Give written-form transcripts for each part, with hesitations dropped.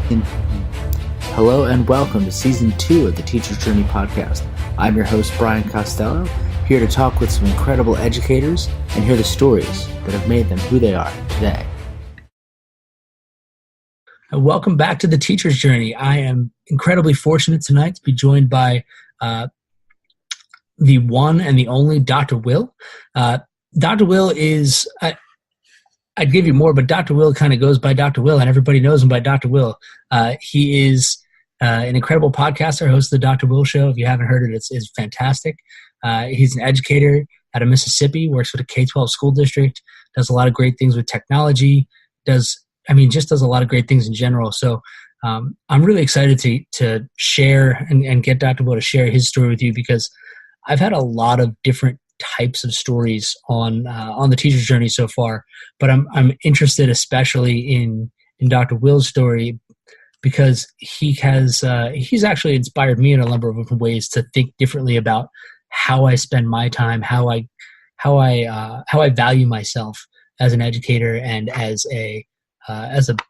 Hello and welcome to Season 2 of the Teacher's Journey podcast. I'm your host, Brian Costello, here to talk with some incredible educators and hear the stories that have made them who they are today. Welcome back to the Teacher's Journey. I am incredibly fortunate tonight to be joined by the one and the only Dr. Will. Dr. Will is... I'd give you more, but Dr. Will kind of goes by Dr. Will, and everybody knows him by Dr. Will. He is an incredible podcaster, host of the Dr. Will Show. If you haven't heard it, it's fantastic. He's an educator out of Mississippi, works with a K-12 school district, does a lot of great things with technology, just does a lot of great things in general. So I'm really excited to share and get Dr. Will to share his story with you, because I've had a lot of different types of stories on the Teacher's Journey so far, but I'm interested especially in Dr. Will's story, because he's actually inspired me in a number of different ways to think differently about how I spend my time, how I value myself as an educator and as a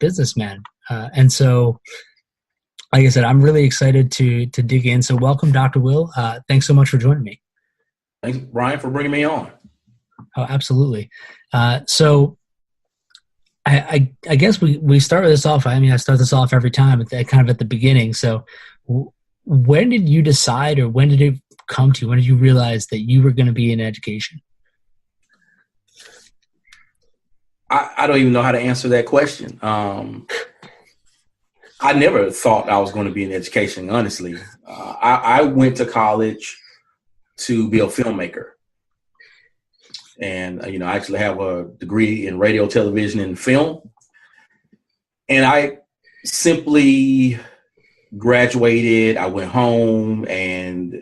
businessman. And so, like I said, I'm really excited to dig in. So welcome, Dr. Will. Thanks so much for joining me. Thanks, Brian, for bringing me on. Oh, absolutely. So I guess we start this off. I start this off every time kind of at the beginning. So when did you decide, or when did it come to you? When did you realize that you were going to be in education? I don't even know how to answer that question. I never thought I was going to be in education, honestly. I went to college to be a filmmaker. And, I actually have a degree in radio, television, and film. And I simply graduated. I went home and,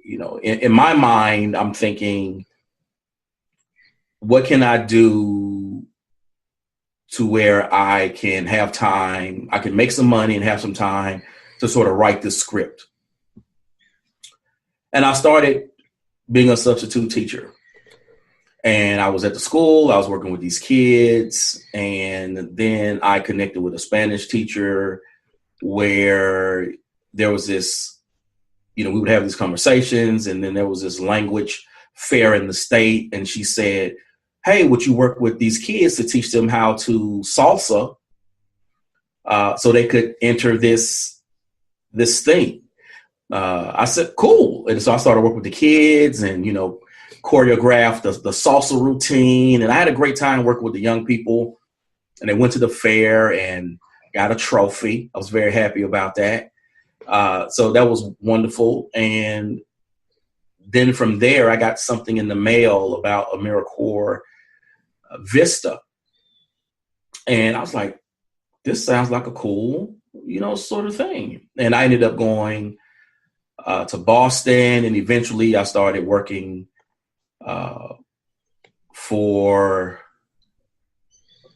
in my mind, I'm thinking, what can I do to where I can have time, I can make some money and have some time to sort of write this script. And I started being a substitute teacher. And I was at the school, I was working with these kids, and then I connected with a Spanish teacher where there was this, we would have these conversations, and then there was this language fair in the state, and she said, hey, would you work with these kids to teach them how to salsa so they could enter this thing? I said, cool. And so I started working with the kids and, choreographed the salsa routine. And I had a great time working with the young people. And they went to the fair and got a trophy. I was very happy about that. So that was wonderful. And then from there, I got something in the mail about AmeriCorps Vista. And I was like, this sounds like a cool, sort of thing. And I ended up going to Boston, and eventually I started working for,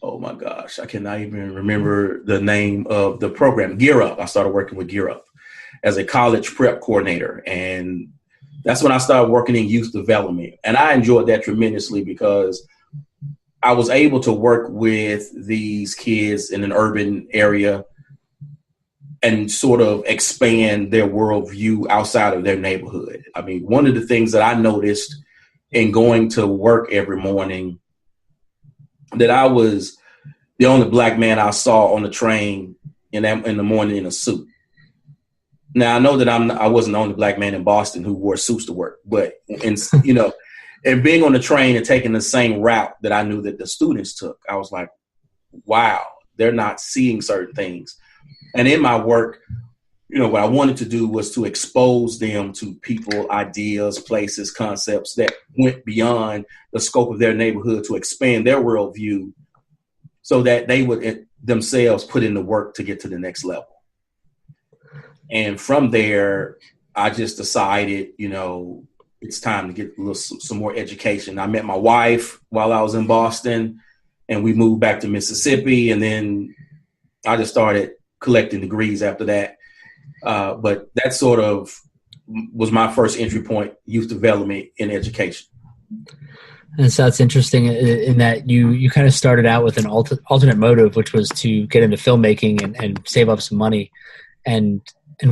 oh my gosh, I cannot even remember the name of the program, Gear Up. I started working with Gear Up as a college prep coordinator. And that's when I started working in youth development. And I enjoyed that tremendously, because I was able to work with these kids in an urban area and sort of expand their worldview outside of their neighborhood. One of the things that I noticed in going to work every morning, that I was the only black man I saw on the train in the morning in a suit. Now, I know that I wasn't the only black man in Boston who wore suits to work, but, and being on the train and taking the same route that I knew that the students took, I was like, wow, they're not seeing certain things. And in my work, what I wanted to do was to expose them to people, ideas, places, concepts that went beyond the scope of their neighborhood, to expand their worldview so that they would themselves put in the work to get to the next level. And from there, I just decided, it's time to get some more education. I met my wife while I was in Boston, and we moved back to Mississippi. And then I just started collecting degrees after that. But that sort of was my first entry point, youth development in education. And so that's interesting in that you kind of started out with an alternate motive, which was to get into filmmaking and save up some money, and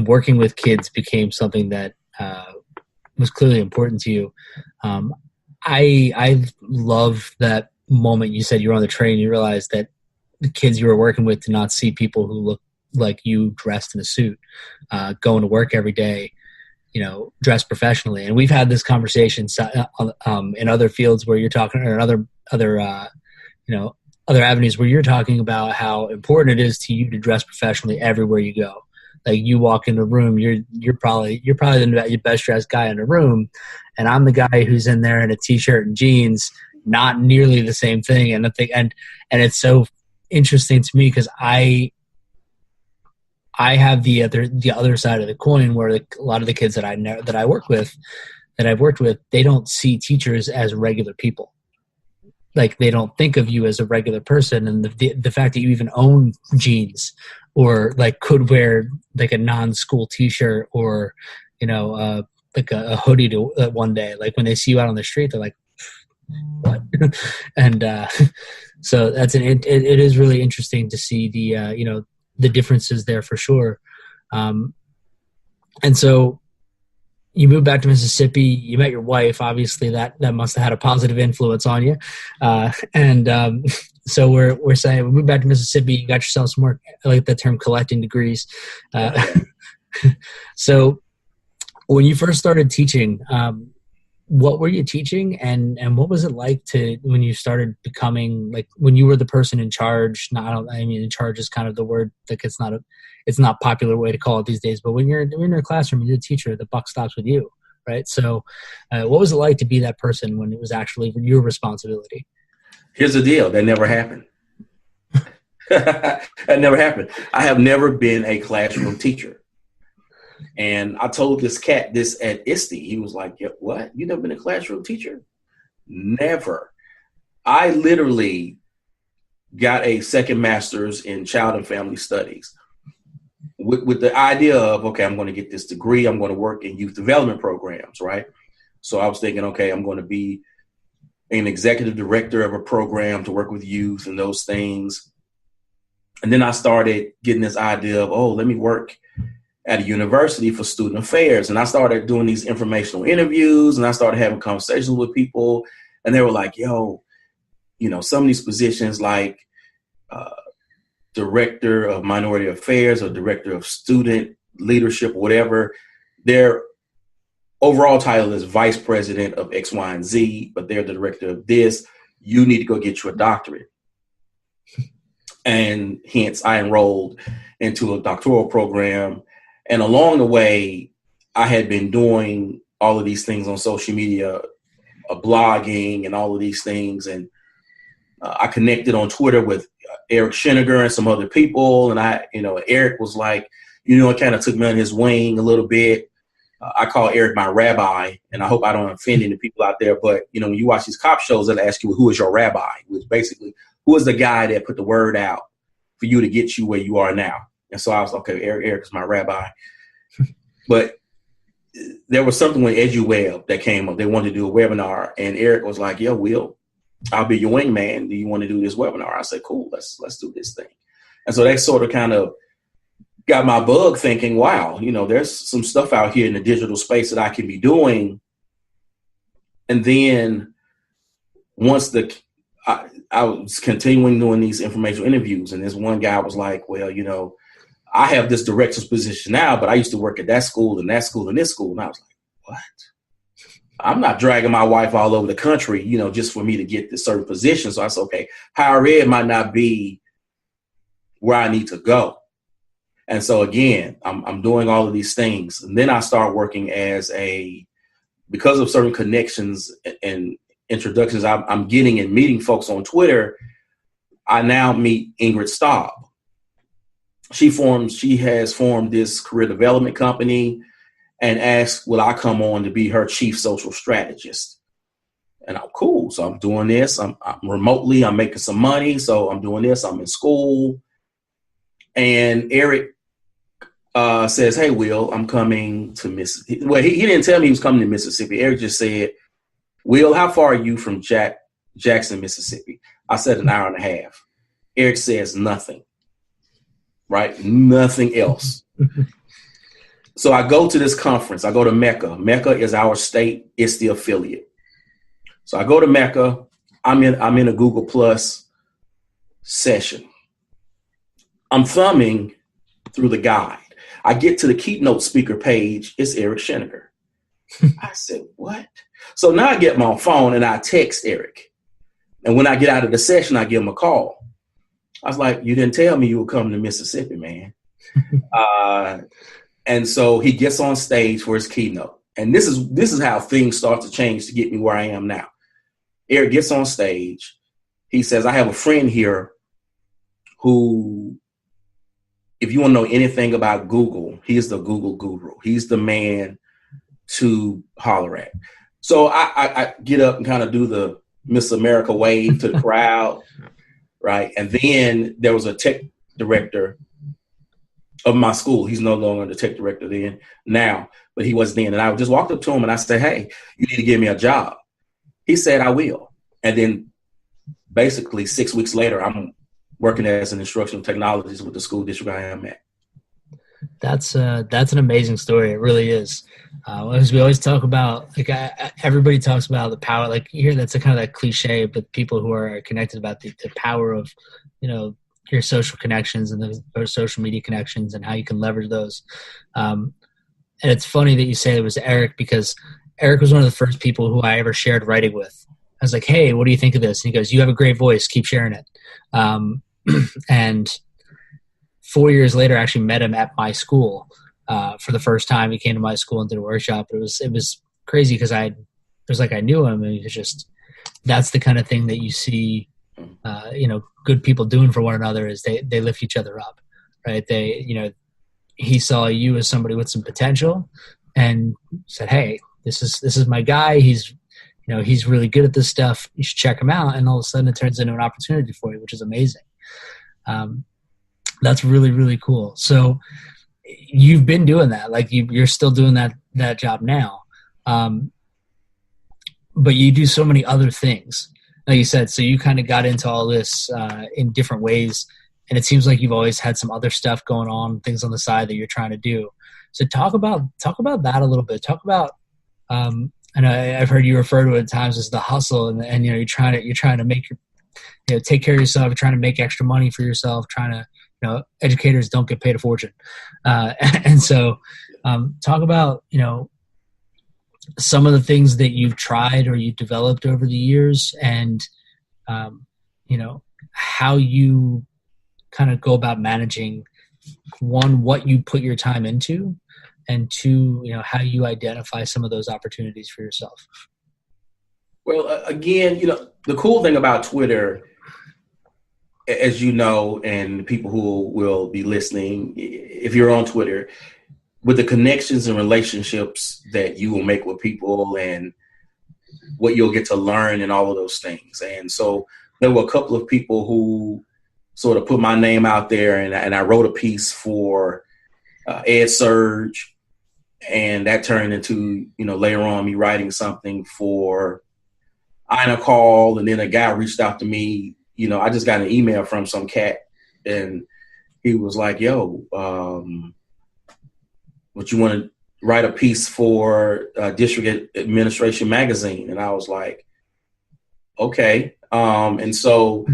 working with kids became something that was clearly important to you. Um, I love that moment you said you were on the train. You realized that the kids you were working with did not see people who look like you dressed in a suit, going to work every day, dressed professionally. And we've had this conversation in other fields where you're talking, or other avenues where you're talking about how important it is to you to dress professionally everywhere you go. Like you walk in a room, you're probably the best dressed guy in the room, and I'm the guy who's in there in a t-shirt and jeans, not nearly the same thing. And I think, and it's so interesting to me because I have the other side of the coin where a lot of the kids that I've worked with, they don't see teachers as regular people. Like they don't think of you as a regular person, and the fact that you even own jeans or like could wear like a non-school t-shirt or like a hoodie to one day, like when they see you out on the street, they're like, what? And so it is really interesting to see the differences there for sure. And so you moved back to Mississippi, you met your wife, obviously that must have had a positive influence on you. So we're saying we moved back to Mississippi, you got yourself some more, I like the term, collecting degrees. So when you first started teaching, what were you teaching, and what was it like when you started becoming, like when you were the person in charge? In charge is kind of the word, like it's not a popular way to call it these days, but when you're in your classroom and you're the teacher, the buck stops with you, right? So what was it like to be that person when it was actually your responsibility? Here's the deal. That never happened. That never happened. I have never been a classroom teacher. And I told this cat this at ISTE. He was like, yeah, what? You never been a classroom teacher? Never. I literally got a second master's in child and family studies with the idea of, okay, I'm going to get this degree. I'm going to work in youth development programs, right? So I was thinking, okay, I'm going to be an executive director of a program to work with youth and those things. And then I started getting this idea of, let me work at a university for student affairs. And I started doing these informational interviews, and I started having conversations with people, and they were like, yo, some of these positions like director of minority affairs or director of student leadership, or whatever, their overall title is vice president of X, Y, and Z, but they're the director of this. You need to go get you a doctorate. And hence I enrolled into a doctoral program. And along the way, I had been doing all of these things on social media, blogging and all of these things. And I connected on Twitter with Eric Schenniger and some other people. And Eric was like, it kind of took me on his wing a little bit. I call Eric my rabbi, and I hope I don't offend any people out there. But, when you watch these cop shows, they'll ask you, who is your rabbi? Which basically, who is the guy that put the word out for you to get you where you are now? And so I was, okay, Eric is my rabbi. But there was something with EduWeb that came up. They wanted to do a webinar, and Eric was like, yo, Will, I'll be your wingman. Do you want to do this webinar? I said, cool, let's do this thing. And so that sort of kind of got my bug thinking, wow, there's some stuff out here in the digital space that I can be doing. And then once I was continuing doing these informational interviews, and this one guy was like, well, I have this director's position now, but I used to work at that school and that school and this school. And I was like, what? I'm not dragging my wife all over the country, just for me to get this certain position. So I said, okay, higher ed might not be where I need to go. And so again, I'm doing all of these things. And then I start working because of certain connections and introductions I'm getting and meeting folks on Twitter, I now meet Ingrid Staub. She has formed this career development company and asked, will I come on to be her chief social strategist? And I'm cool. So I'm doing this. I'm remotely, I'm making some money. So I'm doing this. I'm in school. And Eric says, hey, Will, I'm coming to Mississippi. Well, he didn't tell me he was coming to Mississippi. Eric just said, Will, how far are you from Jackson, Mississippi? I said an hour and a half. Eric says nothing, right? Nothing else. So I go to this conference. I go to Mecca. Mecca is our state. It's the affiliate. So I go to Mecca. I'm in a Google Plus session. I'm thumbing through the guide. I get to the keynote speaker page. It's Eric Schenecker. I said, what? So now I get my phone and I text Eric. And when I get out of the session, I give him a call. I was like, you didn't tell me you were coming to Mississippi, man. And so he gets on stage for his keynote. And this is how things start to change to get me where I am now. Eric gets on stage. He says, I have a friend here who, if you want to know anything about Google, he is the Google guru. He's the man to holler at. So I get up and kind of do the Miss America wave to the crowd, right? And then there was a tech director of my school. He's no longer the tech director then, now, but he was then. And I just walked up to him and I said, hey, you need to give me a job. He said, I will. And then basically 6 weeks later, I'm working as an instructional technologist with the school district I am at. That's an amazing story. It really is. As we always talk about, like everybody talks about the power. Like you hear that's a kind of that cliche, but people who are connected about the power of, your social connections and or social media connections and how you can leverage those. And it's funny that you say it was Eric, because Eric was one of the first people who I ever shared writing with. I was like, hey, what do you think of this? And he goes, you have a great voice. Keep sharing it. And 4 years later, I actually met him at my school for the first time. He came to my school and did a workshop. It was crazy because I knew him, and he was just, that's the kind of thing that you see, good people doing for one another is they lift each other up, right? He saw you as somebody with some potential and said, hey, this is my guy. He's really good at this stuff. You should check him out. And all of a sudden it turns into an opportunity for you, which is amazing. That's really, really cool. So you've been doing that. Like you're still doing that job now. But you do so many other things, like you said. So you kind of got into all this in different ways. And it seems like you've always had some other stuff going on, things on the side that you're trying to do. So talk about that a little bit. Talk about, and I've heard you refer to it at times as the hustle, and you're trying to make take care of yourself. You're trying to make extra money for yourself. Trying to, educators don't get paid a fortune, and so talk about some of the things that you've tried or you developed over the years, and how you kind of go about managing, one, what you put your time into, and two, how you identify some of those opportunities for yourself. Well, again, the cool thing about Twitter, as you know, and people who will be listening, if you're on Twitter, with the connections and relationships that you will make with people and what you'll get to learn and all of those things. And so there were a couple of people who sort of put my name out there, and I wrote a piece for Ed Surge, and that turned into, later on me writing something for Ina Call, and then a guy reached out to me. I just got an email from some cat, and he was like, yo, would you want to write a piece for District Administration Magazine? And I was like, okay. And so,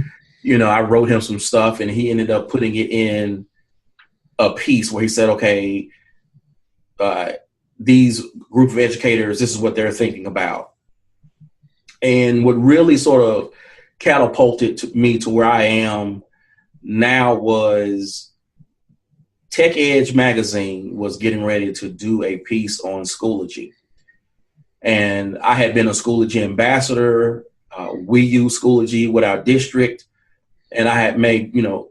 I wrote him some stuff, and he ended up putting it in a piece where he said, okay, these group of educators, this is what they're thinking about. And what really sort of catapulted me to where I am now was Tech Edge magazine was getting ready to do a piece on Schoology. And I had been a Schoology ambassador. We use Schoology with our district, and I had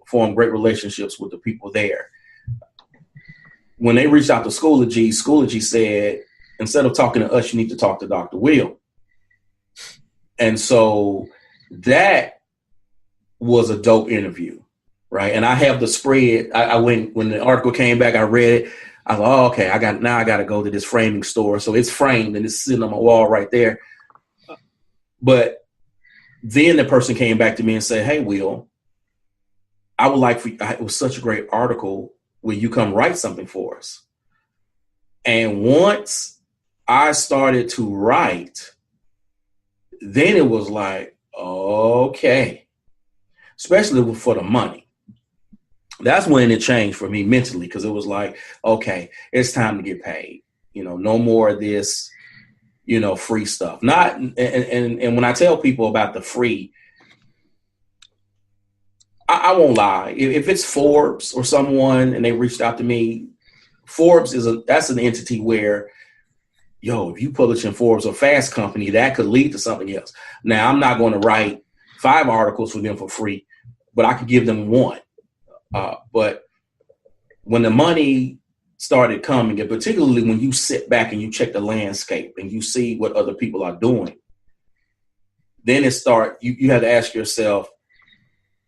formed great relationships with the people there. When they reached out to Schoology said, instead of talking to us, you need to talk to Dr. Will. And so that was a dope interview, right? And I have the spread. I went, when the article came back, I read it. I was like, oh, okay, I got to go to this framing store. So it's framed and it's sitting on my wall right there. But then the person came back to me and said, "Hey, Will, I would like for you, it was such a great article. Will you come write something for us?" And once I started to write, then it was like, okay, especially for the money. That's when it changed for me mentally, because it was like, okay, it's time to get paid. No more of this, free stuff. Not and when I tell people about the free, I won't lie. If it's Forbes or someone and they reached out to me, Forbes that's an entity where, if you publish in Forbes or Fast Company, that could lead to something else. Now, I'm not going to write 5 articles for them for free, but I could give them 1. But when the money started coming, and particularly when you sit back and you check the landscape and you see what other people are doing, then you have to ask yourself,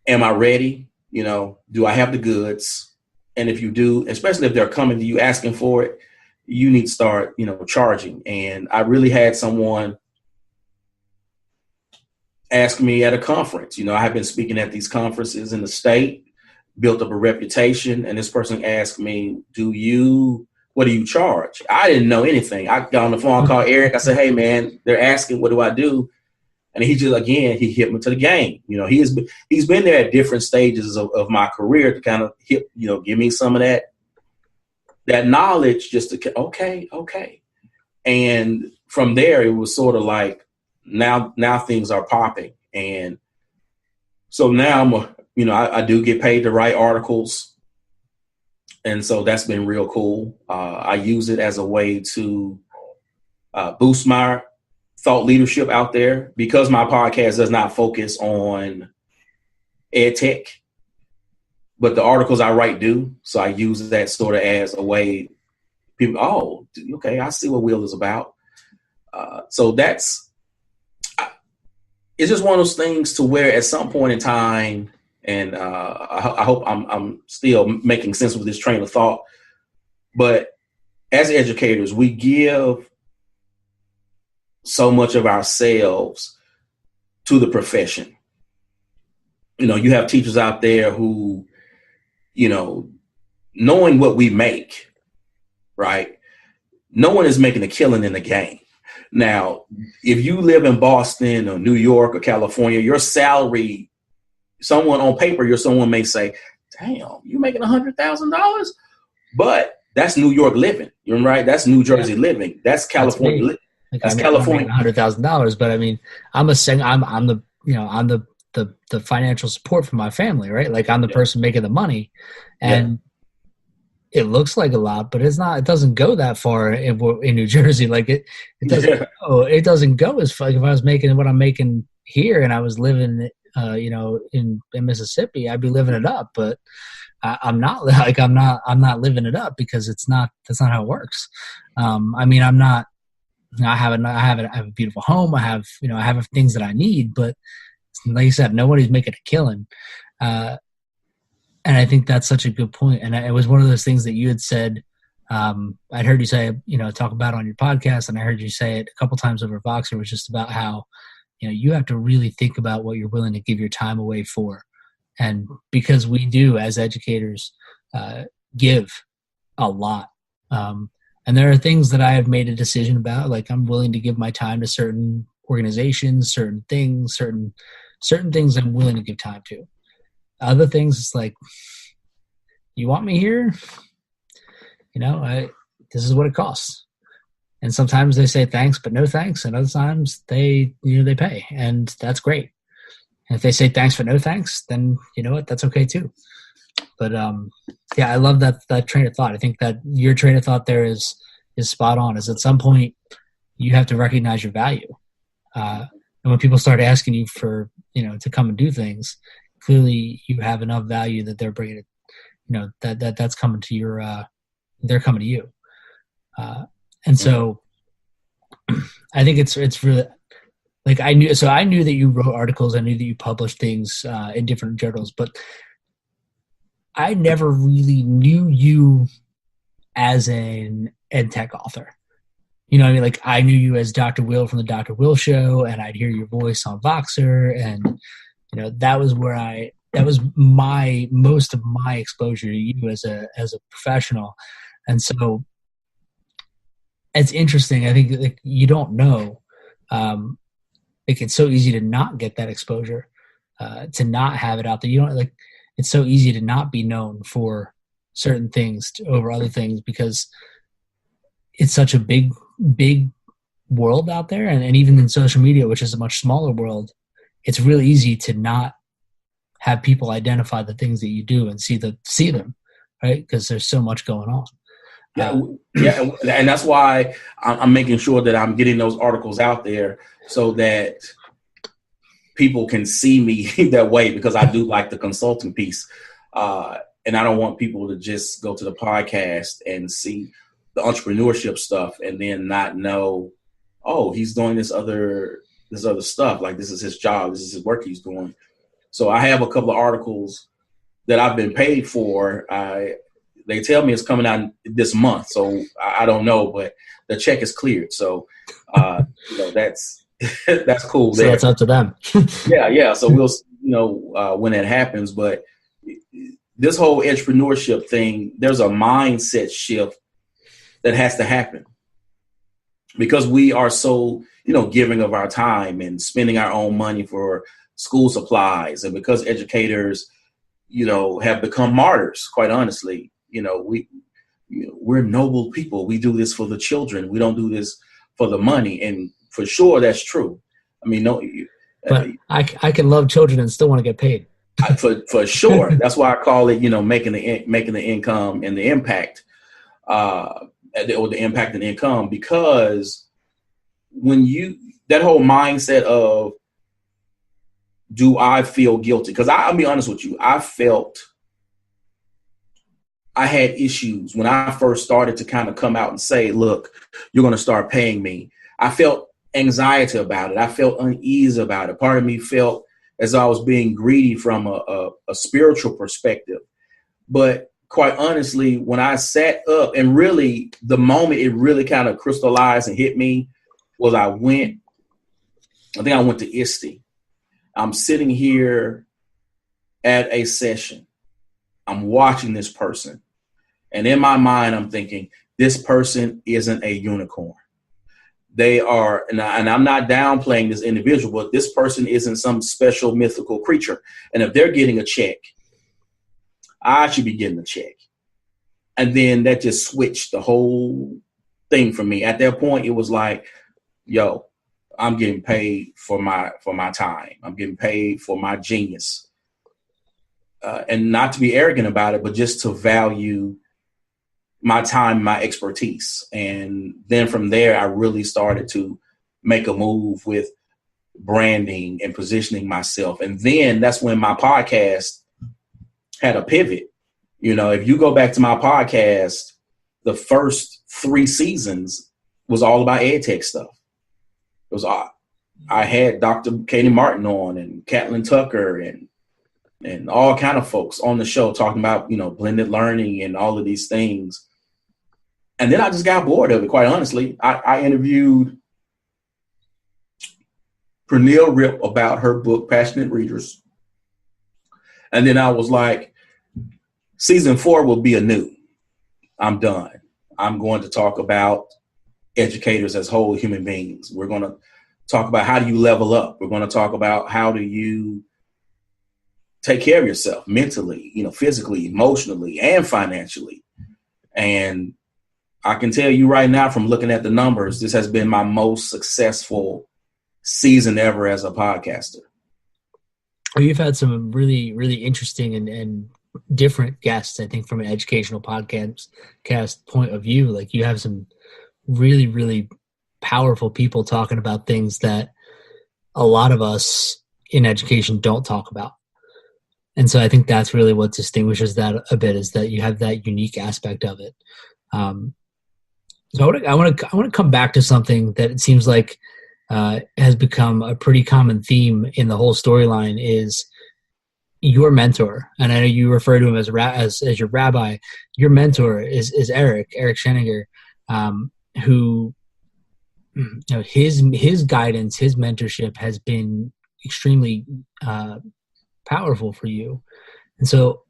am I ready? Do I have the goods? And if you do, especially if they're coming to you asking for it, you need to start, charging. And I really had someone ask me at a conference. I have been speaking at these conferences in the state, built up a reputation. And this person asked me, what do you charge? I didn't know anything. I got on the phone, called Eric. I said, hey, man, they're asking, what do I do? And he hit me to the game. He's been there at different stages of my career to kind of give me some of that knowledge, just to, okay. And from there, it was sort of like, now things are popping. And so now I do get paid to write articles. And so that's been real cool. I use it as a way to boost my thought leadership out there, because my podcast does not focus on ed tech, but the articles I write do. So I use that sort of as a way people, okay, I see what Will is about. So it's just one of those things to where at some point in time, and I hope I'm still making sense with this train of thought, but as educators, we give so much of ourselves to the profession. You have teachers out there who, knowing what we make, right? No one is making a killing in the game. Now, if you live in Boston or New York or California, your salary, someone may say, damn, you making $100,000? But that's New York living. You're right. That's New Jersey living. That's California living. That's California. $100,000, but I mean, I'm the financial support for my family, right? Like I'm the person making the money, and it looks like a lot, but it's not. It doesn't go that far in New Jersey. Like it doesn't. It doesn't go as far. Like if I was making what I'm making here, and I was living, in Mississippi, I'd be living it up. But I'm not. Like I'm not living it up, because that's not how it works. I mean, I'm not. I have a beautiful home. I have things that I need, but like you said, nobody's making a killing. And I think that's such a good point. And it was one of those things that you had said, I'd heard you say, talk about on your podcast. And I heard you say it a couple times over Voxer, was just about how, you have to really think about what you're willing to give your time away for. And because we do, as educators, give a lot. And there are things that I have made a decision about, like I'm willing to give my time to certain organizations, certain things I'm willing to give time to. Other things, it's like, you want me here? This is what it costs. And sometimes they say thanks, but no thanks. And other times they pay, and that's great. And if they say thanks but no thanks, then you know what, that's okay too. But I love that train of thought. I think that your train of thought there is spot on. Is at some point you have to recognize your value, and when people start asking you for to come and do things, clearly you have enough value that they're bringing it. That's coming to your. They're coming to you, and so I think it's really. Like I knew that you wrote articles. I knew that you published things in different journals, but I never really knew you as an ed tech author. You know what I mean? Like I knew you as Dr. Will from the Dr. Will show, and I'd hear your voice on Voxer, and you know that was my most of my exposure to you as a professional. And so it's interesting. I think like you don't know. Like it's so easy to not get that exposure, to not have it out there. You don't like. It's so easy to not be known for certain things over other things because it's such a big world out there, and even in social media, which is a much smaller world, it's really easy to not have people identify the things that you do and see them, right? Because there's so much going on. Yeah, and that's why I'm making sure that I'm getting those articles out there so that people can see me that way, because I do like the consulting piece, and I don't want people to just go to the podcast and see the entrepreneurship stuff and then not know, oh, he's doing this other stuff. Like this is his job, this is his work he's doing. So I have a couple of articles that I've been paid for. They tell me it's coming out this month, so I don't know, but the check is cleared. So that's that's cool. So that's up to them. Yeah. So we'll when it happens. But this whole entrepreneurship thing, there's a mindset shift that has to happen, because we are so, giving of our time and spending our own money for school supplies. And because educators, have become martyrs, quite honestly, we're noble people. We do this for the children. We don't do this for the money. And for sure, that's true. I mean, but I can love children and still want to get paid. For sure. That's why I call it, making the income and the impact, or the impact and income, because when that whole mindset of, do I feel guilty? Because I'll be honest with you, I had issues when I first started to kind of come out and say, look, you're going to start paying me. I felt anxiety about it. I felt unease about it. Part of me felt as though I was being greedy from a spiritual perspective. But quite honestly, when I sat up, and really the moment it really kind of crystallized and hit me was I went to ISTE. I'm sitting here at a session. I'm watching this person. And in my mind, I'm thinking, this person isn't a unicorn. They are, and I'm not downplaying this individual, but this person isn't some special mythical creature. And if they're getting a check, I should be getting a check. And then that just switched the whole thing for me. At that point, it was like, yo, I'm getting paid for my time. I'm getting paid for my genius. And not to be arrogant about it, but just to value my time, my expertise. And then from there, I really started to make a move with branding and positioning myself. And then that's when my podcast had a pivot. If you go back to my podcast, the first 3 seasons was all about ed tech stuff. It was, I had Dr. Katie Martin on, and Catlin Tucker, and all kind of folks on the show talking about, blended learning and all of these things. And then I just got bored of it, quite honestly. I interviewed Pernille Rip about her book, Passionate Readers. And then I was like, season 4 will be anew. I'm done. I'm going to talk about educators as whole human beings. We're going to talk about how do you level up. We're going to talk about how do you take care of yourself mentally, physically, emotionally, and financially. And I can tell you right now, from looking at the numbers, this has been my most successful season ever as a podcaster. Well, you've had some really, really interesting and different guests, I think, from an educational podcast point of view. Like you have some really, really powerful people talking about things that a lot of us in education don't talk about. And so I think that's really what distinguishes that a bit, is that you have that unique aspect of it. So I want to come back to something that it seems like has become a pretty common theme in the whole storyline, is your mentor. And I know you refer to him as your rabbi. Your mentor is Eric Scheninger, who his guidance, his mentorship has been extremely powerful for you. And so,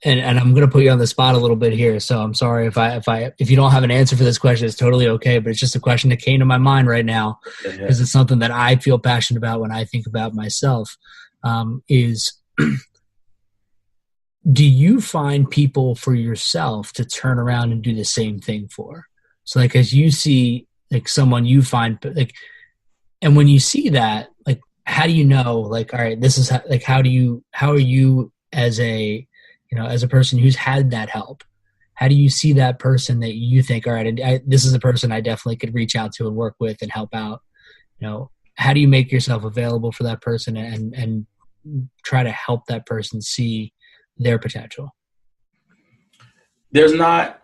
and I'm going to put you on the spot a little bit here. So I'm sorry if you don't have an answer for this question, it's totally okay. But it's just a question that came to my mind right now because it's something that I feel passionate about when I think about myself. Is do you find people for yourself to turn around and do the same thing for? So like, as you see like someone you find like, and when you see that, like, how do you know, like, all right, this is how are you as a, as a person who's had that help, how do you see that person that you think, all right, this is a person I definitely could reach out to and work with and help out? How do you make yourself available for that person and try to help that person see their potential? There's not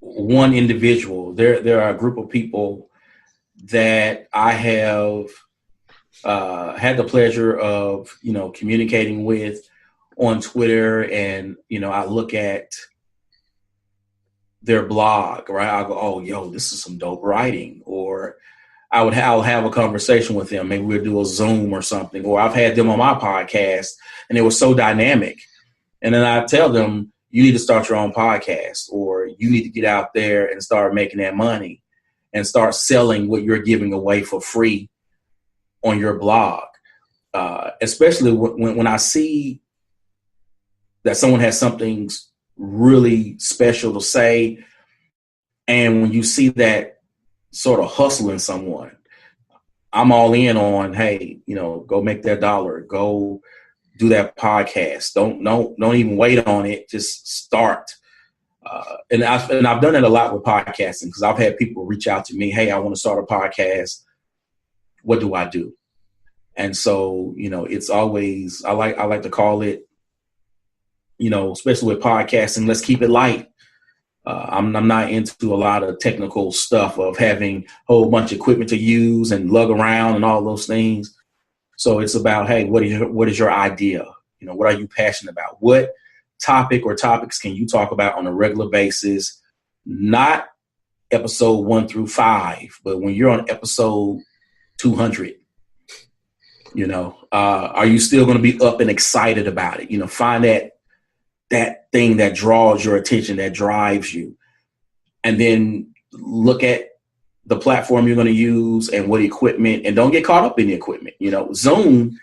one individual. There are a group of people that I have had the pleasure of, communicating with on Twitter, and, I look at their blog, right? I'll go, oh, yo, this is some dope writing. Or I'll have a conversation with them. Maybe we'll do a Zoom or something. Or I've had them on my podcast and it was so dynamic. And then I tell them, you need to start your own podcast, or you need to get out there and start making that money and start selling what you're giving away for free on your blog. Especially when I see that someone has something really special to say. And when you see that sort of hustle in someone, I'm all in on, hey, go make that dollar, go do that podcast. Don't even wait on it. Just start. And I've done it a lot with podcasting, because I've had people reach out to me. Hey, I want to start a podcast. What do I do? And so, it's always, I like to call it, especially with podcasting, let's keep it light. I'm not into a lot of technical stuff of having a whole bunch of equipment to use and lug around and all those things. So it's about, hey, what is your idea? What are you passionate about? What topic or topics can you talk about on a regular basis? Not episode 1 through 5, but when you're on episode 200, are you still going to be up and excited about it? Find that thing that draws your attention, that drives you, and then look at the platform you're going to use and what equipment, and don't get caught up in the equipment. Zoom,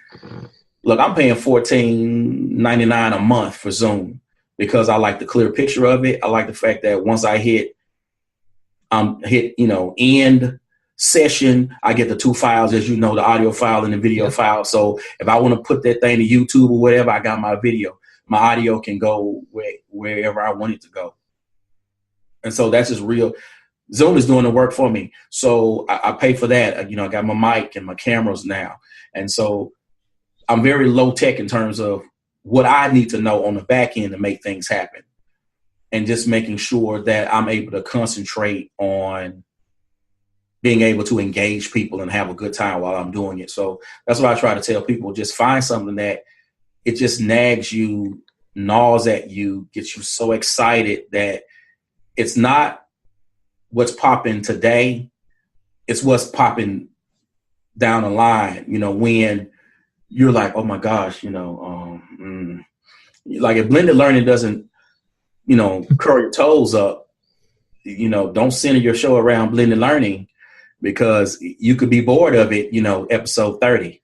look, I'm paying $14.99 a month for Zoom because I like the clear picture of it. I like the fact that once I hit end session, I get the 2 files, as the audio file and the video file. So if I want to put that thing to YouTube or whatever, I got my video. My audio can go wherever I want it to go. And so that's just real. Zoom is doing the work for me. So I pay for that. I got my mic and my cameras now. And so I'm very low tech in terms of what I need to know on the back end to make things happen. And just making sure that I'm able to concentrate on being able to engage people and have a good time while I'm doing it. So that's what I try to tell people. Just find something that it just nags you, gnaws at you, gets you so excited that it's not what's popping today, it's what's popping down the line, when you're like, oh my gosh, like if blended learning doesn't, curl your toes up, don't center your show around blended learning, because you could be bored of it, episode 30.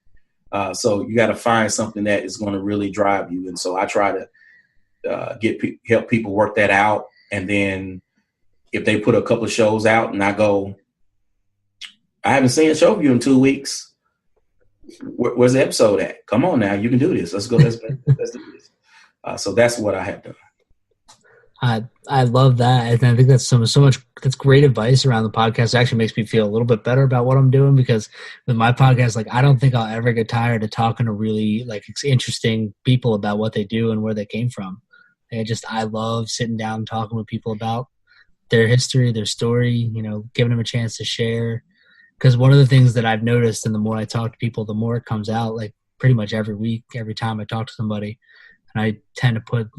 So you got to find something that is going to really drive you. And so I try to help people work that out. And then if they put a couple of shows out and I go, I haven't seen a show of you in 2 weeks. Where's the episode at? Come on now, you can do this. Let's go. Let's do this. So that's what I have done. I love that. And I think that's that's great advice around the podcast. It actually makes me feel a little bit better about what I'm doing, because with my podcast, like, I don't think I'll ever get tired of talking to really interesting people about what they do and where they came from. I love sitting down and talking with people about their history, their story, giving them a chance to share. Because one of the things that I've noticed, and the more I talk to people, the more it comes out, pretty much every week, every time I talk to somebody. And I tend to put,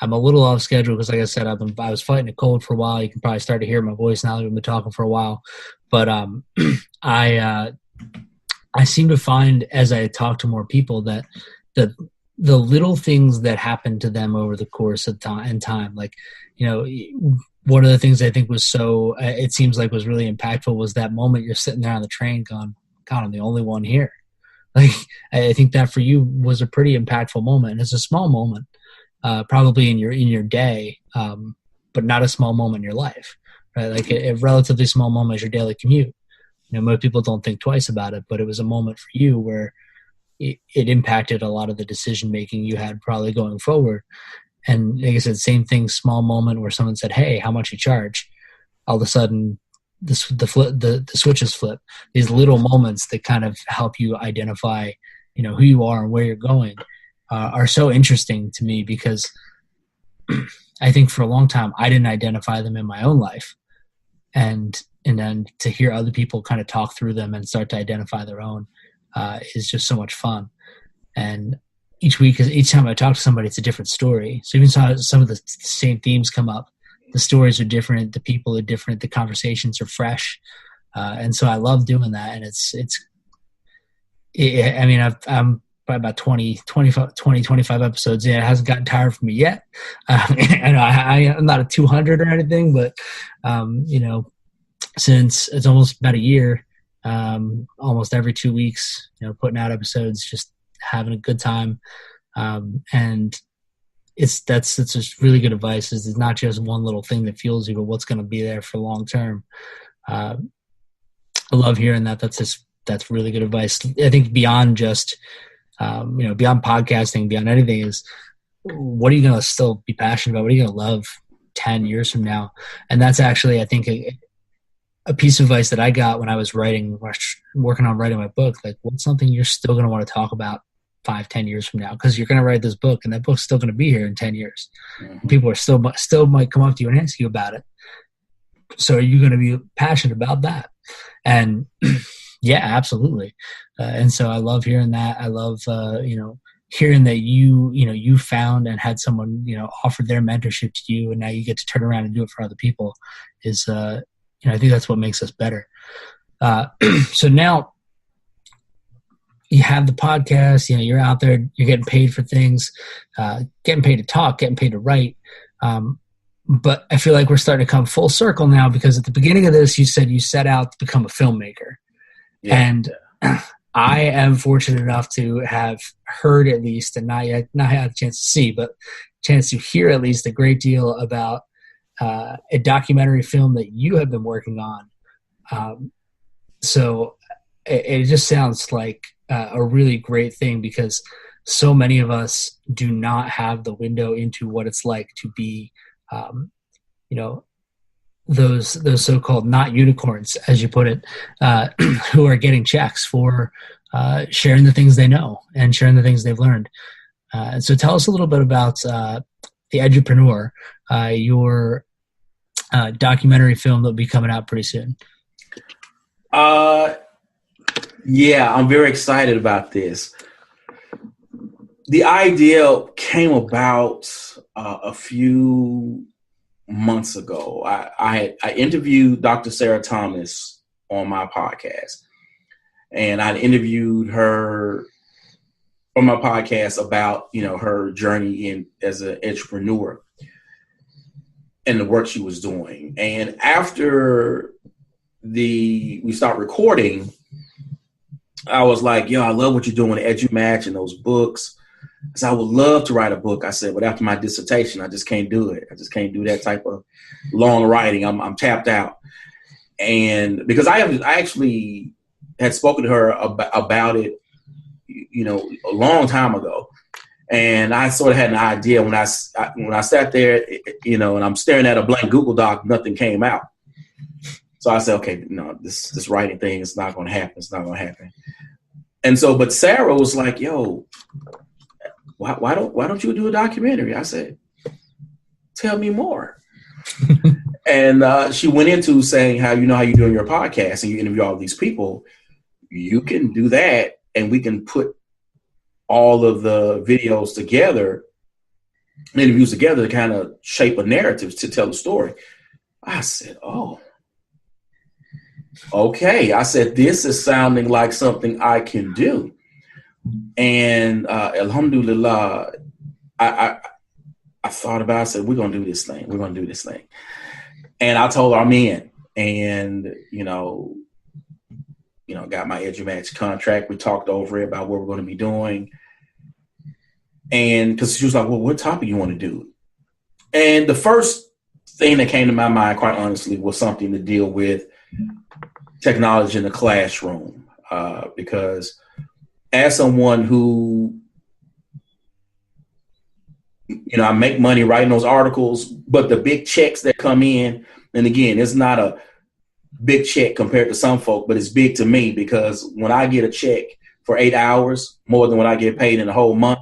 I'm a little off schedule because, like I said, I was fighting a cold for a while. You can probably start to hear my voice now that we've been talking for a while. But I I seem to find as I talk to more people that the the little things that happen to them over the course of time, like, you know, one of the things I think was so it seems like was really impactful was that moment you're sitting there on the train going, God, I'm the only one here. Like, I think that for you was a pretty impactful moment. And it's a small moment, probably in your day, but not a small moment in your life, right? Like a relatively small moment is your daily commute. You know, most people don't think twice about it, but it was a moment for you where it impacted a lot of the decision making you had probably going forward. And like I said, same thing, small moment where someone said, "Hey, how much you charge?" All of a sudden, the switches flip. These little moments that kind of help you identify, you know, who you are and where you're going, are so interesting to me because I think for a long time I didn't identify them in my own life, and then to hear other people kind of talk through them and start to identify their own is just so much fun. And each time I talk to somebody, it's a different story. So even some of the same themes come up. The stories are different. The people are different. The conversations are fresh. And so I love doing that. And I mean, I'm probably about 25 episodes in. It hasn't gotten tired for me yet. And I'm not a 200 or anything, but, you know, since it's almost about a year, almost every 2 weeks, you know, putting out episodes, just having a good time. And that's just really good advice. Is it's not just one little thing that fuels you, but what's going to be there for long term. I love hearing that. That's really good advice. I think beyond just, you know, beyond podcasting, beyond anything is what are you going to still be passionate about? What are you going to love 10 years from now? And that's actually, I think, a piece of advice that I got when I was working on writing my book. Like, what's something you're still going to want to talk about 5-10 years from now? Because you're going to write this book and that book's still going to be here in 10 years. Mm-hmm. People are still might come up to you and ask you about it. So are you going to be passionate about that? And yeah, absolutely. And so I love hearing that. I love, you know, hearing that you found and had someone, you know, offered their mentorship to you, and now you get to turn around and do it for other people is, you know, I think that's what makes us better. So now you have the podcast, you know, you're out there, you're getting paid for things, getting paid to talk, getting paid to write. But I feel like we're starting to come full circle now, because at the beginning of this, you said you set out to become a filmmaker. Yeah. And I am fortunate enough to have heard at least, and not had a chance to see, but chance to hear at least a great deal about a documentary film that you have been working on. So it just sounds like a really great thing, because so many of us do not have the window into what it's like to be, you know, those so-called not unicorns, as you put it, who are getting checks for sharing the things they know and sharing the things they've learned. And so tell us a little bit about the Eduprenuer, your documentary film that will be coming out pretty soon. Yeah, I'm very excited about this. The idea came about a few months ago. I interviewed Dr. Sarah Thomas on my podcast, and I interviewed her on my podcast about, you know, her journey as an entrepreneur and the work she was doing. And after we start recording, I was like, yo, I love what you're doing with EduMatch and those books. So I would love to write a book. I said, but after my dissertation, I just can't do it. I just can't do that type of long writing. I'm tapped out. And because I actually had spoken to her about it, you know, a long time ago. And I sort of had an idea when I sat there, you know, and I'm staring at a blank Google Doc, nothing came out. So I said, okay, no, this writing thing is not going to happen. It's not going to happen. And so, but Sarah was like, yo, why don't you do a documentary? I said, tell me more. And she went into saying how you're doing your podcast and you interview all these people. You can do that, and we can put all of the videos together interviews together to kind of shape a narrative to tell a story. I said, oh, okay. I said, this is sounding like something I can do. And alhamdulillah, I thought about it. I said, we're going to do this thing. We're going to do this thing. And I told her I'm in. And, got my EduMatch contract. We talked over it about what we're going to be doing. And because she was like, well, what topic you want to do? And the first thing that came to my mind, quite honestly, was something to deal with technology in the classroom. Because as someone who, I make money writing those articles, but the big checks that come in, and again, it's not a big check compared to some folk, but it's big to me because when I get a check for 8 hours, more than what I get paid in a whole month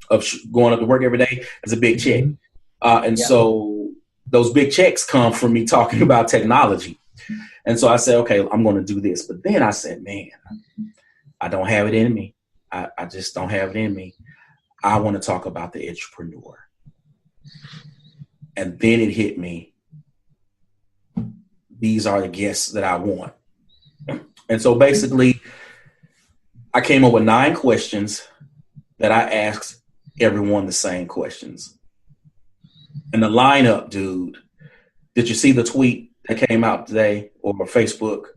of going up to work every day, it's a big check. So those big checks come from me talking about technology. And so I said, okay, I'm going to do this. But then I said, man, I don't have it in me. I just don't have it in me. I want to talk about the Eduprenuer. And then it hit me. These are the guests that I want. And so basically, I came up with 9 questions that I asked everyone the same questions. And the lineup, dude, did you see the tweet that came out today or Facebook?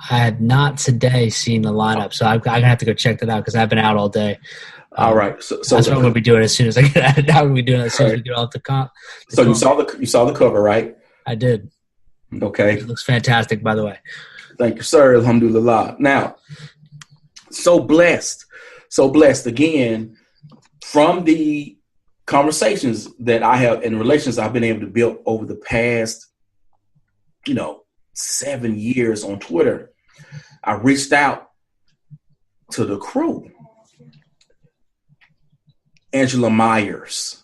I had not today seen the lineup, so I'm going to have to go check that out because I've been out all day. All right. So that's what I'm going to be doing as soon as I get out. I'm going to be doing it as soon as we get off the comp. So you saw the cover, right? I did. Okay. It looks fantastic, by the way. Thank you, sir. Alhamdulillah. Now, so blessed again from the conversations that I have and relations I've been able to build over the past, 7 years on Twitter. I reached out to the crew. Angela Myers,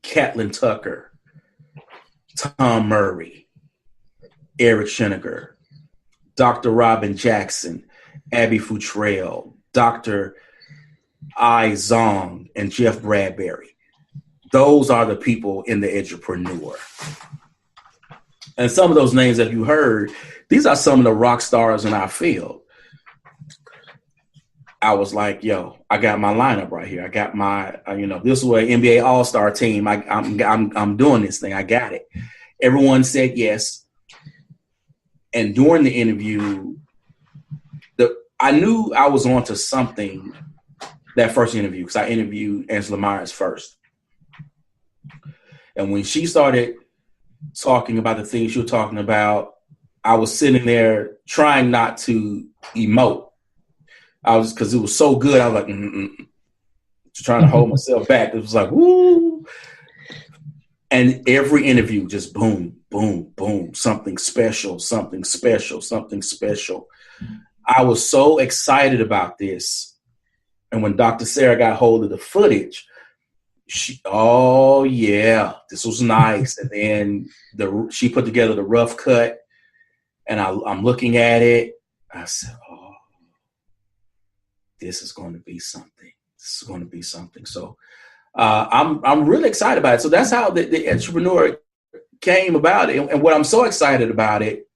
Catelyn Tucker, Tom Murray, Eric Schenniger, Dr. Robin Jackson, Abby Futrell, Dr. I Zong, and Jeff Bradbury. Those are the people in the Eduprenuer. And some of those names that you heard, these are some of the rock stars in our field. I was like, yo, I got my lineup right here. I got my, this was an NBA All-Star team. I'm doing this thing. I got it. Everyone said yes. And during the interview, I knew I was onto something that first interview because I interviewed Angela Myers first. And when she started talking about the things she was talking about, I was sitting there trying not to emote. Because it was so good. I was like, trying to hold myself back. It was like, woo. And every interview just boom, boom, boom, something special, something special, something special. I was so excited about this. And when Dr. Sarah got hold of the footage, oh yeah, this was nice. And then she put together the rough cut and I'm looking at it. I said, oh, this is going to be something. This is going to be something. So I'm really excited about it. So that's how the Eduprenuer came about. And what I'm so excited about it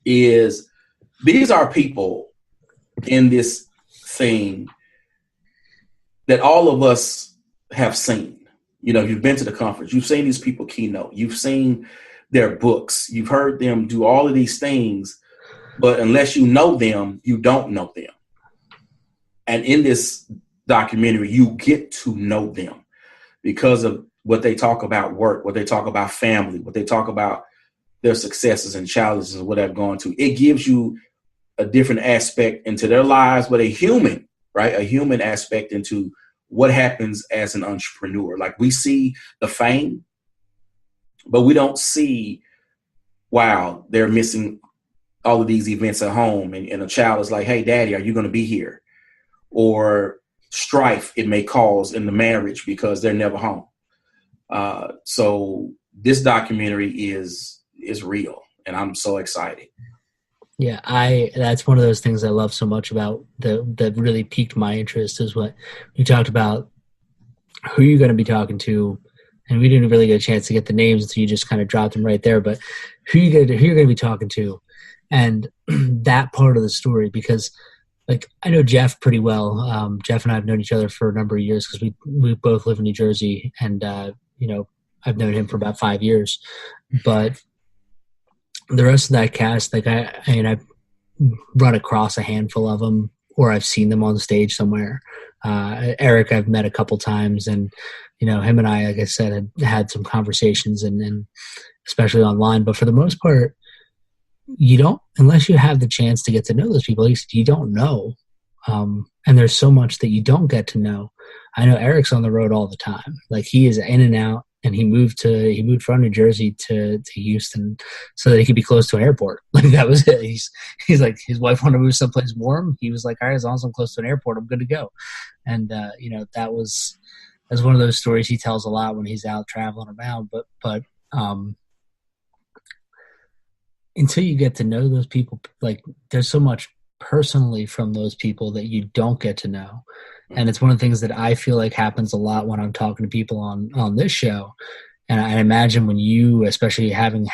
is these are people in this thing that all of us have seen. You've been to the conference. You've seen these people keynote. You've seen their books. You've heard them do all of these things. But unless you know them, you don't know them. And in this documentary, you get to know them because of what they talk about work, what they talk about family, what they talk about their successes and challenges and what they've gone to. It gives you a different aspect into their lives, but a human aspect into what happens as an entrepreneur. Like we see the fame, but we don't see, wow, they're missing all of these events at home. And a child is like, hey, daddy, are you going to be here? Or strife it may cause in the marriage because they're never home. So this documentary is real, and I'm so excited. Yeah, that's one of those things I love so much about that really piqued my interest is what you talked about, who you're going to be talking to, and we didn't really get a chance to get the names until you just kind of dropped them right there. But who you're going to be talking to, and that part of the story, because like I know Jeff pretty well. Jeff and I have known each other for a number of years because we both live in New Jersey, and I've known him for about 5 years. But the rest of that cast, like I've run across a handful of them, or I've seen them on stage somewhere. Eric, I've met a couple times, and him and I, like I said, had some conversations, and especially online. But for the most part, you don't, unless you have the chance to get to know those people, at least you don't know. And there's so much that you don't get to know. I know Eric's on the road all the time. Like he is in and out, and he moved from New Jersey to Houston so that he could be close to an airport. Like that was it. He's like, his wife wanted to move someplace warm. He was like, all right, as long as I'm close to an airport, I'm good to go. And that's one of those stories he tells a lot when he's out traveling around. But until you get to know those people, like there's so much personally from those people that you don't get to know. And it's one of the things that I feel like happens a lot when I'm talking to people on this show. And I imagine when you, especially having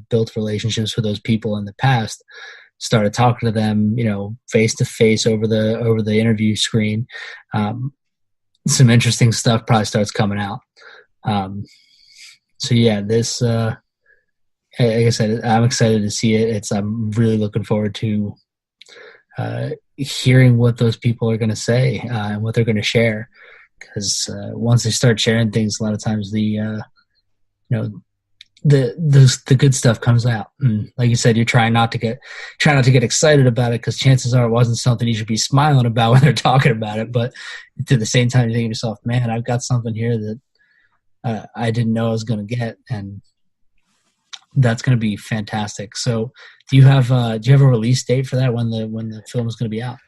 built relationships with those people in the past, started talking to them, face to face over the interview screen, some interesting stuff probably starts coming out. So yeah, this, like I said, I'm excited to see it. I'm really looking forward to hearing what those people are going to say and what they're going to share. Because once they start sharing things, a lot of times the good stuff comes out. And like you said, you're trying not to get excited about it because chances are it wasn't something you should be smiling about when they're talking about it. But at the same time, you think to yourself, man, I've got something here that I didn't know I was going to get, and that's going to be fantastic. So, do you have a release date for that when the film is going to be out?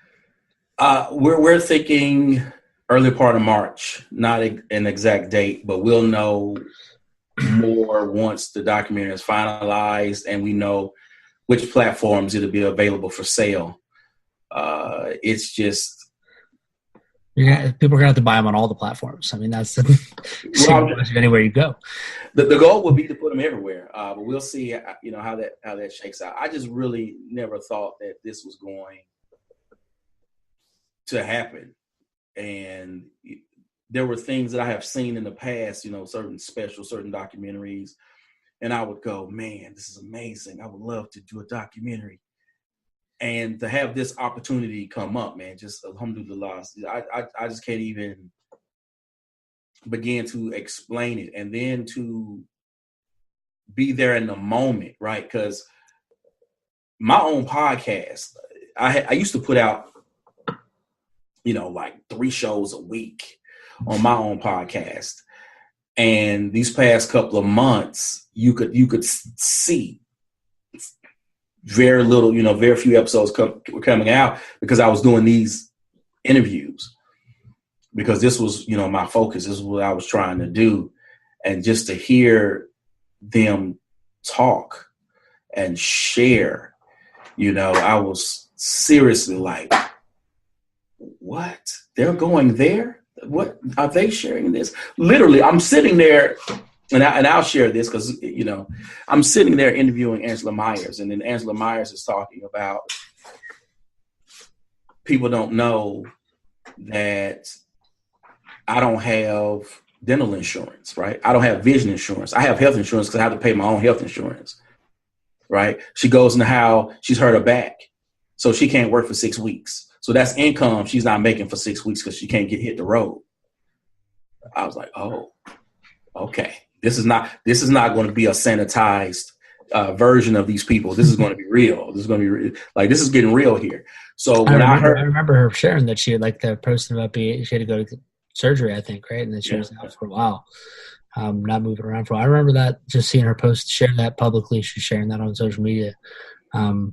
We're thinking early part of March, not an exact date, but we'll know more once the documentary is finalized and we know which platforms it'll be available for sale. It's just people are gonna have to buy them on all the platforms. I mean, that's the same anywhere you go. The goal would be to put them everywhere, but we'll see. How that shakes out. I just really never thought that this was going to happen, and there were things that I have seen in the past. Certain documentaries, and I would go, man, this is amazing. I would love to do a documentary. And to have this opportunity come up, man, just alhamdulillah, I just can't even begin to explain it. And then to be there in the moment, right? Because my own podcast, I used to put out, like 3 shows a week on my own podcast. And these past couple of months, you could see very little, very few episodes were coming out because I was doing these interviews because this was, my focus. This is what I was trying to do. And just to hear them talk and share, I was seriously like, what? They're going there? What are they sharing this? Literally, I'm sitting there. And I'll share this because, I'm sitting there interviewing Angela Myers, and then Angela Myers is talking about people don't know that I don't have dental insurance, right? I don't have vision insurance. I have health insurance because I have to pay my own health insurance, right? She goes into how she's hurt her back, so she can't work for 6 weeks. So that's income she's not making for 6 weeks because she can't hit the road. I was like, oh, okay. This is not going to be a sanitized version of these people. This is going to be real. This is going to be like, this is getting real here. So when I remember her sharing that she had like the person about she had to go to surgery, I think, right? And then she was out for a while, not moving around for a while. I remember that, just seeing her share that publicly. She's sharing that on social media. But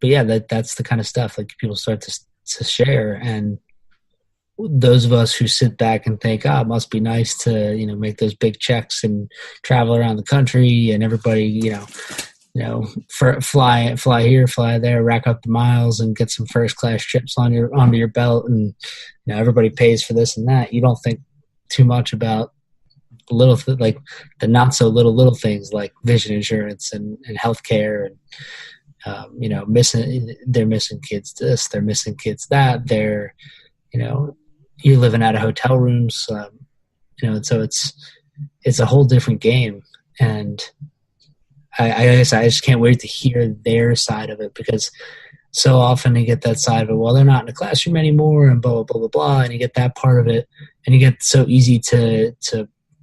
yeah, that's the kind of stuff like people start to share, and those of us who sit back and think, it must be nice to, make those big checks and travel around the country, and everybody, fly here, fly there, rack up the miles, and get some first class trips onto your belt, and everybody pays for this and that. You don't think too much about like the not so little things like vision insurance and healthcare, and they're missing kids this, they're missing kids that, they're you're living out of hotel rooms, and so it's a whole different game. And I guess I just can't wait to hear their side of it, because so often you get that side of it, well, they're not in the classroom anymore, and blah, blah, blah, blah, blah, and you get that part of it, and you get so easy to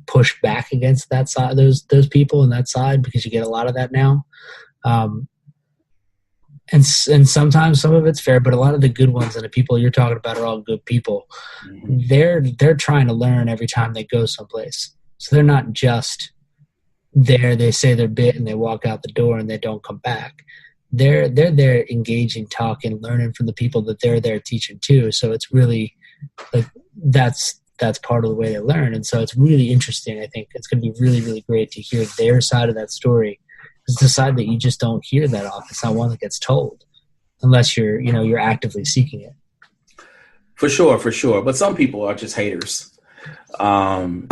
push back against that side, those people on that side, because you get a lot of that now. And sometimes some of it's fair, but a lot of the good ones and the people you're talking about are all good people. Mm-hmm. They're trying to learn every time they go someplace. So they're not just there, they say their bit and they walk out the door and they don't come back. They're there engaging, talking, learning from the people that they're there teaching too. So it's really like that's part of the way they learn. And so it's really interesting. I think it's going to be really, really great to hear their side of that story. It's the side that you just don't hear that often. It's not one that gets told unless you're actively seeking it. For sure. But some people are just haters. I'm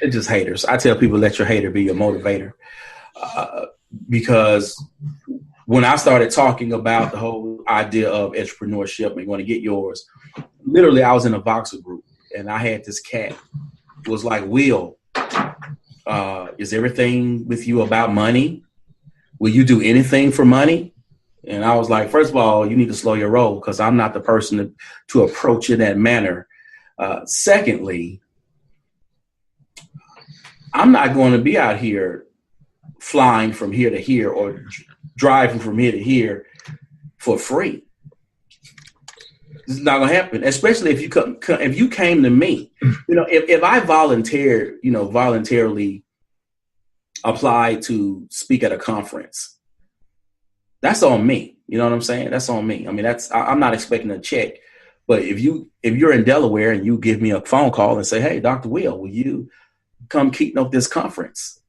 just haters. I tell people, let your hater be your motivator. Because when I started talking about the whole idea of entrepreneurship and going to get yours, literally I was in a Voxer group and I had this cat. It was like, Will, is everything with you about money? Will you do anything for money? And I was like, first of all, you need to slow your roll, because I'm not the person to approach in that manner. Secondly, I'm not going to be out here flying from here to here or driving from here to here for free. This is not going to happen, especially if you came to me. If I voluntarily applied to speak at a conference, that's on me. You know what I'm saying? That's on me. I mean, I'm not expecting a check. But if you're in Delaware and you give me a phone call and say, hey, Dr. Will, will you come keynote this conference?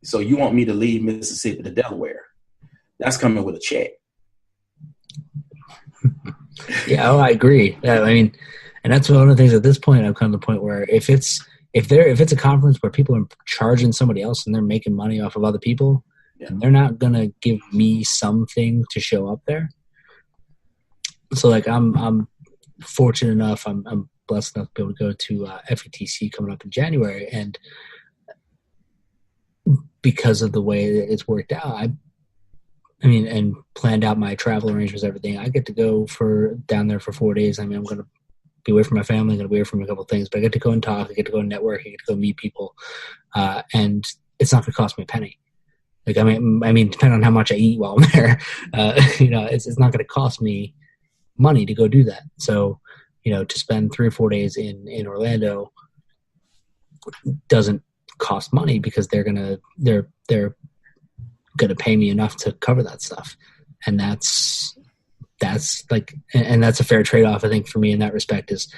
So you want me to leave Mississippi to Delaware? That's coming with a check. Yeah, I agree. And that's one of the things at this point. I've come to the point where if it's a conference where people are charging somebody else and they're making money off of other people, and they're not gonna give me something to show up there. So like I'm fortunate enough, I'm blessed enough to be able to go to FETC coming up in January, and because of the way it's worked out, and planned out my travel arrangements, everything, I get to go down there for 4 days. I'm going to be away from my family, I'm going to be away from a couple of things, but I get to go and talk, I get to go and network, I get to go meet people, and it's not going to cost me a penny. Like, I mean, depending on how much I eat while I'm there, it's not going to cost me money to go do that. So, to spend 3 or 4 days in Orlando doesn't cost money, because they're gonna pay me enough to cover that stuff, and that's a fair trade-off, I think, for me in that respect. Is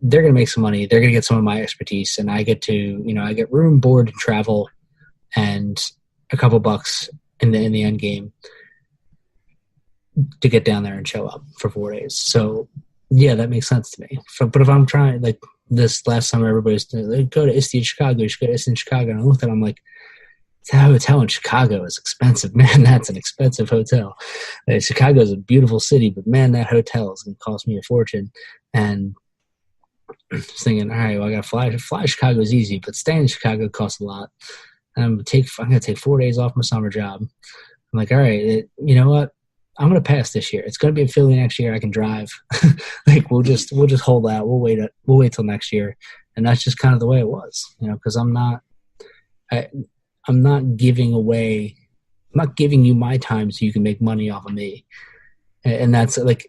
they're gonna make some money, they're gonna get some of my expertise, and I get to I get room, board, and travel, and a couple bucks in the end game to get down there and show up for 4 days. So yeah, that makes sense to me. But if I'm trying, like this last summer, everybody's like, go to ISTE in Chicago, you should go to ISTE in Chicago. And I looked at it, I'm like, that hotel in Chicago is expensive. Man, that's an expensive hotel. Chicago is a beautiful city, but man, that hotel is going to cost me a fortune. And I was thinking, all right, well, I got to fly. Fly to Chicago is easy, but staying in Chicago costs a lot. And I'm going to take 4 days off my summer job. I'm like, all right, you know what? I'm going to pass this year. It's going to be in Philly next year. I can drive. Like, we'll just hold out. We'll wait till next year. And that's just kind of the way it was, because I'm not giving you my time so you can make money off of me. And that's like,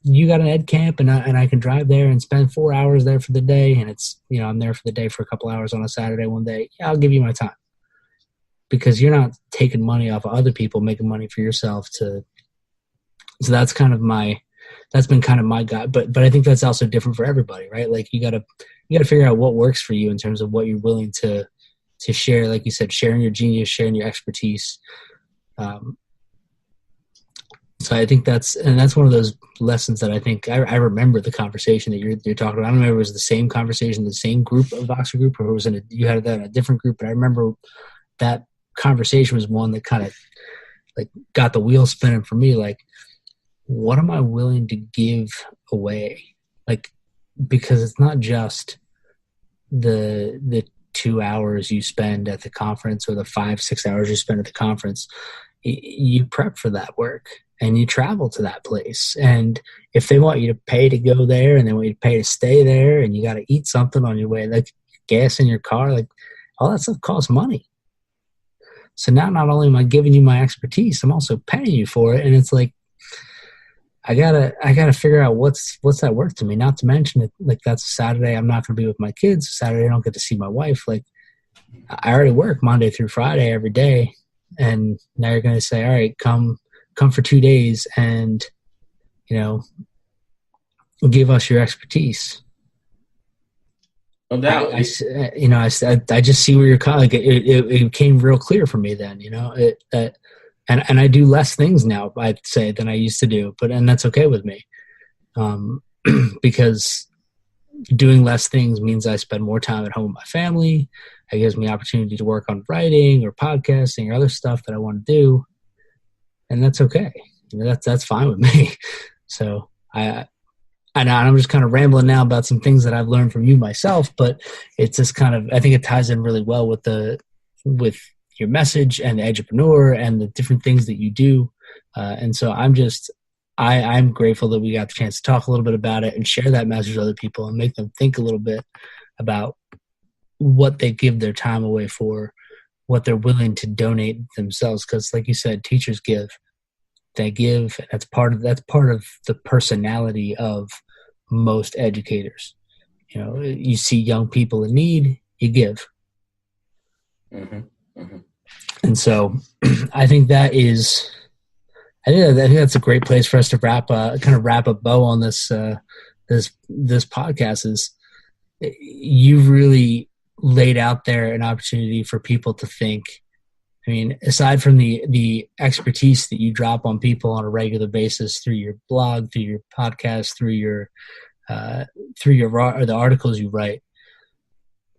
you got an ed camp and I can drive there and spend 4 hours there for the day. And it's, I'm there for the day for a couple hours on a Saturday one day. Yeah, I'll give you my time, because you're not taking money off of other people, making money for yourself so that's been kind of my guide. But I think that's also different for everybody, right? Like, you got to figure out what works for you in terms of what you're willing to to share, like you said, sharing your genius, sharing your expertise. So I think that's one of those lessons that I think I remember the conversation that you're talking about. I don't remember if it was the same conversation, the same group of Voxer group, or it was you had that in a different group. But I remember that conversation was one that kind of like got the wheel spinning for me. Like, what am I willing to give away? Like, because it's not just the 2 hours you spend at the conference or the 5-6 hours you spend at the conference. You prep for that work and you travel to that place. And if they want you to pay to go there and they want you to pay to stay there and you got to eat something on your way, like gas in your car, like all that stuff costs money. So now not only am I giving you my expertise, I'm also paying you for it. And it's like, I gotta figure out what's that worth to me. Not to mention it, like that's a Saturday I'm not gonna be with my kids. Saturday I don't get to see my wife. Like I already work Monday through Friday every day. And now you're going to say, all right, come for 2 days and, give us your expertise. No doubt. I just see where you're coming. Like it became real clear for me then, and I do less things now, I'd say, than I used to do, and that's okay with me. Because doing less things means I spend more time at home with my family. It gives me opportunity to work on writing or podcasting or other stuff that I want to do. And that's okay. That's fine with me. So I'm just kind of rambling now about some things that I've learned from you myself, but it's just kind of, I think it ties in really well with your message and the Eduprenuer and the different things that you do. And so I'm grateful that we got the chance to talk a little bit about it and share that message with other people and make them think a little bit about what they give their time away for, what they're willing to donate themselves. Because like you said, teachers give, they give. And that's part of the personality of most educators. You see young people in need, you give. Mm-hmm. Mm-hmm. And so I think that's a great place for us to wrap a bow on this podcast. Is you've really laid out there an opportunity for people to think. I mean, aside from the expertise that you drop on people on a regular basis through your blog, through your podcast, through the articles you write,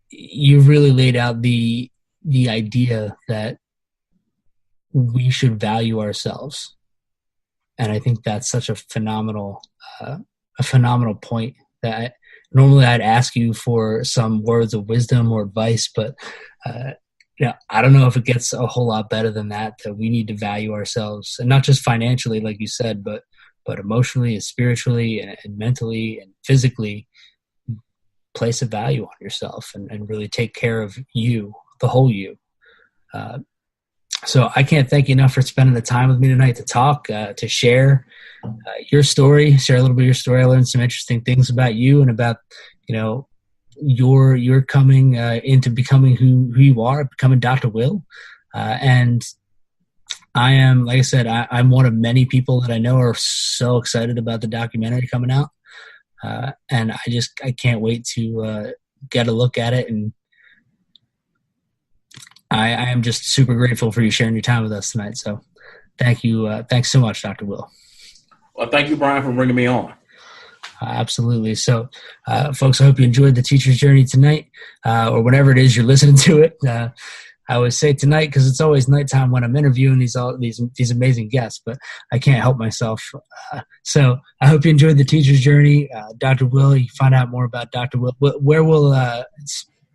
you've really laid out the idea that we should value ourselves. And I think that's such a phenomenal point that normally I'd ask you for some words of wisdom or advice, but I don't know if it gets a whole lot better than that we need to value ourselves, and not just financially, like you said, but emotionally and spiritually and mentally and physically. Place a value on yourself and really take care of you, the whole you. So I can't thank you enough for spending the time with me tonight to talk, to share your story, share a little bit of your story. I learned some interesting things about you and about, your coming into becoming who you are, becoming Dr. Will. And I am, like I said, I'm one of many people that I know are so excited about the documentary coming out. And I can't wait to get a look at it. And I am just super grateful for you sharing your time with us tonight. So thank you. Thanks so much, Dr. Will. Well, thank you, Brian, for bringing me on. Absolutely. So, folks, I hope you enjoyed the teacher's journey tonight, or whenever it is you're listening to it. I always say tonight because it's always nighttime when I'm interviewing these amazing guests, but I can't help myself. So I hope you enjoyed the teacher's journey. Dr. Will, you find out more about Dr. Will. Where will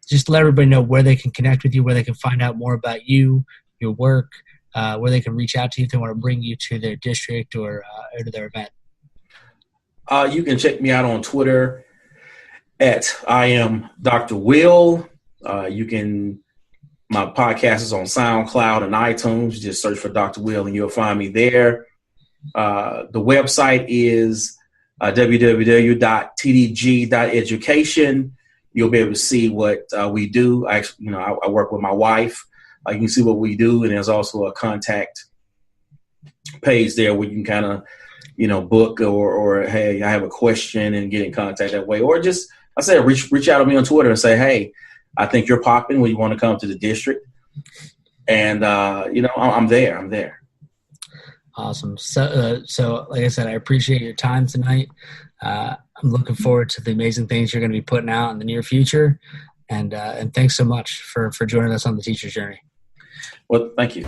just let everybody know where they can connect with you, where they can find out more about you, your work, where they can reach out to you if they want to bring you to their district or to their event. You can check me out on Twitter at I am Dr. Will. My podcast is on SoundCloud and iTunes. Just search for Dr. Will and you'll find me there. The website is www.tdg.education. You'll be able to see what we do. I work with my wife. You can see what we do, and there's also a contact page there where you can kind of, book or hey, I have a question and get in contact that way. Or just, I said, reach out to me on Twitter and say, hey, I think you're popping when you want to come to the district. And, I'm there. I'm there. Awesome. So like I said, I appreciate your time tonight. I'm looking forward to the amazing things you're going to be putting out in the near future. And thanks so much for joining us on the Teacher's Journey. Well, thank you.